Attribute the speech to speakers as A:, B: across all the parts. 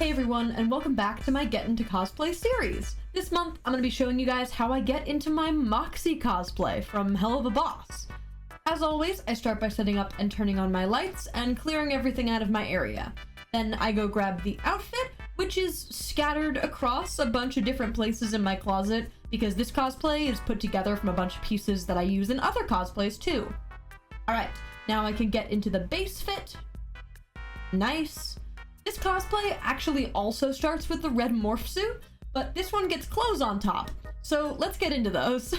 A: Hey everyone, and welcome back to my Get Into Cosplay series. This month, I'm going to be showing you guys how I get into my Moxxie cosplay from Helluva Boss. As always, I start by setting up and turning on my lights and clearing everything out of my area. Then I go grab the outfit, which is scattered across a bunch of different places in my closet, because this cosplay is put together from a bunch of pieces that I use in other cosplays too. Alright, now I can get into the base fit. Nice. This cosplay actually also starts with the red morph suit, but this one gets clothes on top. So let's get into those.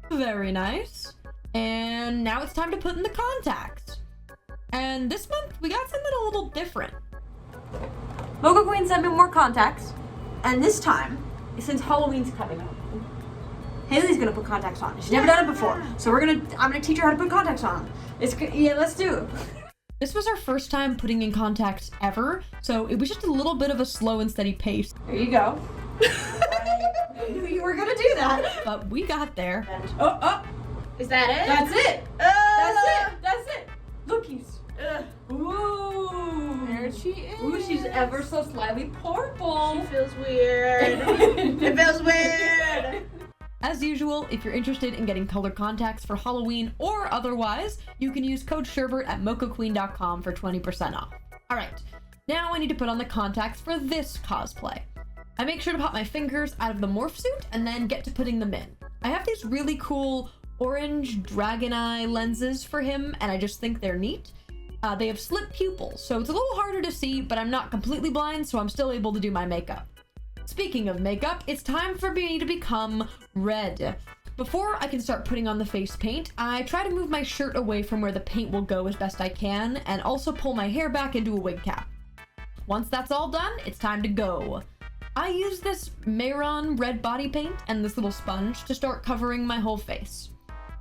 A: Very nice. And now it's time to put in the contacts. And this month we got something a little different. Mocha Queen sent me more contacts, and this time, since Halloween's coming up, Haley's gonna put contacts on. She's never done it before, so I'm gonna teach her how to put contacts on. Yeah, let's do it. This was our first time putting in contacts ever, so it was just a little bit of a slow and steady pace. There you go. I knew you were gonna do that. But we got there. Oh.
B: Is that it?
A: That's it. That's it. Lookies. Ooh.
B: There she is.
A: Ooh, she's ever so slightly purple.
B: She feels weird. It feels weird.
A: As usual, if you're interested in getting color contacts for Halloween or otherwise, you can use code Sherbert at mochaqueen.com for 20% off. Alright, now I need to put on the contacts for this cosplay. I make sure to pop my fingers out of the morph suit and then get to putting them in. I have these really cool orange dragon eye lenses for him, and I just think they're neat. They have slit pupils, so it's a little harder to see, but I'm not completely blind, so I'm still able to do my makeup. Speaking of makeup, it's time for me to become red. Before I can start putting on the face paint, I try to move my shirt away from where the paint will go as best I can, and also pull my hair back into a wig cap. Once that's all done, it's time to go. I use this Mayron red body paint and this little sponge to start covering my whole face.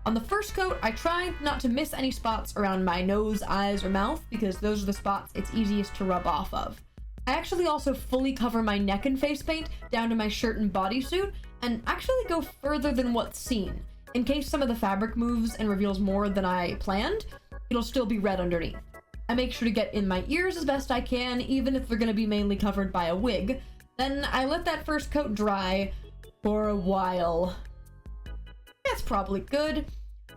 A: On the first coat, I try not to miss any spots around my nose, eyes, or mouth, because those are the spots it's easiest to rub off of. I actually also fully cover my neck and face paint down to my shirt and bodysuit, and actually go further than what's seen. In case some of the fabric moves and reveals more than I planned, it'll still be red underneath. I make sure to get in my ears as best I can, even if they're going to be mainly covered by a wig. Then I let that first coat dry for a while. That's probably good.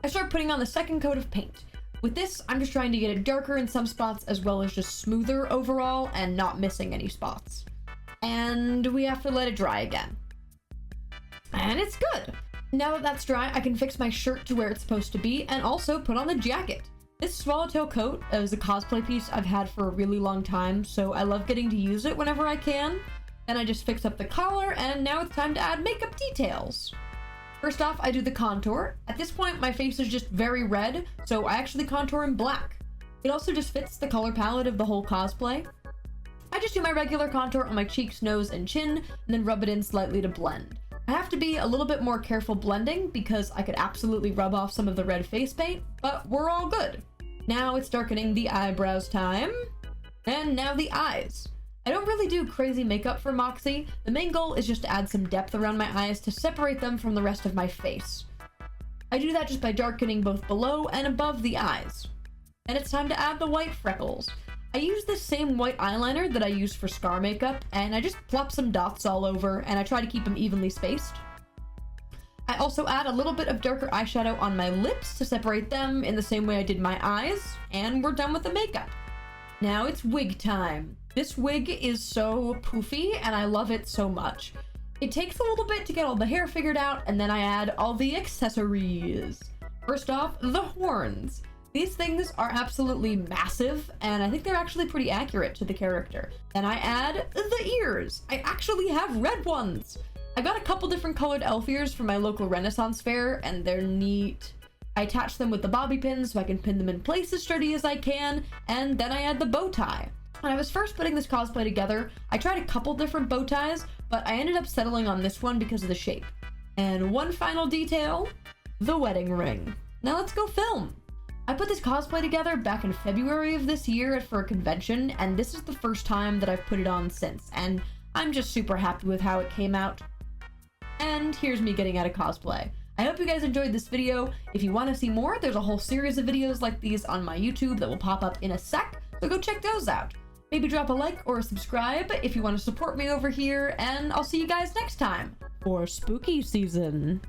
A: I start putting on the second coat of paint. With this, I'm just trying to get it darker in some spots as well as just smoother overall and not missing any spots. And we have to let it dry again. And it's good. Now that that's dry, I can fix my shirt to where it's supposed to be and also put on the jacket. This swallowtail coat is a cosplay piece I've had for a really long time, so I love getting to use it whenever I can. Then I just fix up the collar, and now it's time to add makeup details. First off, I do the contour. At this point, my face is just very red, so I actually contour in black. It also just fits the color palette of the whole cosplay. I just do my regular contour on my cheeks, nose, and chin, and then rub it in slightly to blend. I have to be a little bit more careful blending because I could absolutely rub off some of the red face paint, but we're all good. Now it's darkening the eyebrows time. And now the eyes. I don't really do crazy makeup for Moxxie. The main goal is just to add some depth around my eyes to separate them from the rest of my face. I do that just by darkening both below and above the eyes. Then it's time to add the white freckles. I use the same white eyeliner that I use for scar makeup, and I just plop some dots all over, and I try to keep them evenly spaced. I also add a little bit of darker eyeshadow on my lips to separate them in the same way I did my eyes, and we're done with the makeup. Now it's wig time. This wig is so poofy, and I love it so much. It takes a little bit to get all the hair figured out, and then I add all the accessories. First off, the horns. These things are absolutely massive, and I think they're actually pretty accurate to the character. Then I add the ears. I actually have red ones. I got a couple different colored elf ears from my local Renaissance fair, and they're neat. I attach them with the bobby pins so I can pin them in place as sturdy as I can, and then I add the bow tie. When I was first putting this cosplay together, I tried a couple different bow ties, but I ended up settling on this one because of the shape. And one final detail, the wedding ring. Now let's go film. I put this cosplay together back in February of this year for a convention, and this is the first time that I've put it on since, and I'm just super happy with how it came out. And here's me getting out of cosplay. I hope you guys enjoyed this video. If you want to see more, there's a whole series of videos like these on my YouTube that will pop up in a sec, so go check those out. Maybe drop a like or a subscribe if you want to support me over here, and I'll see you guys next time for spooky season.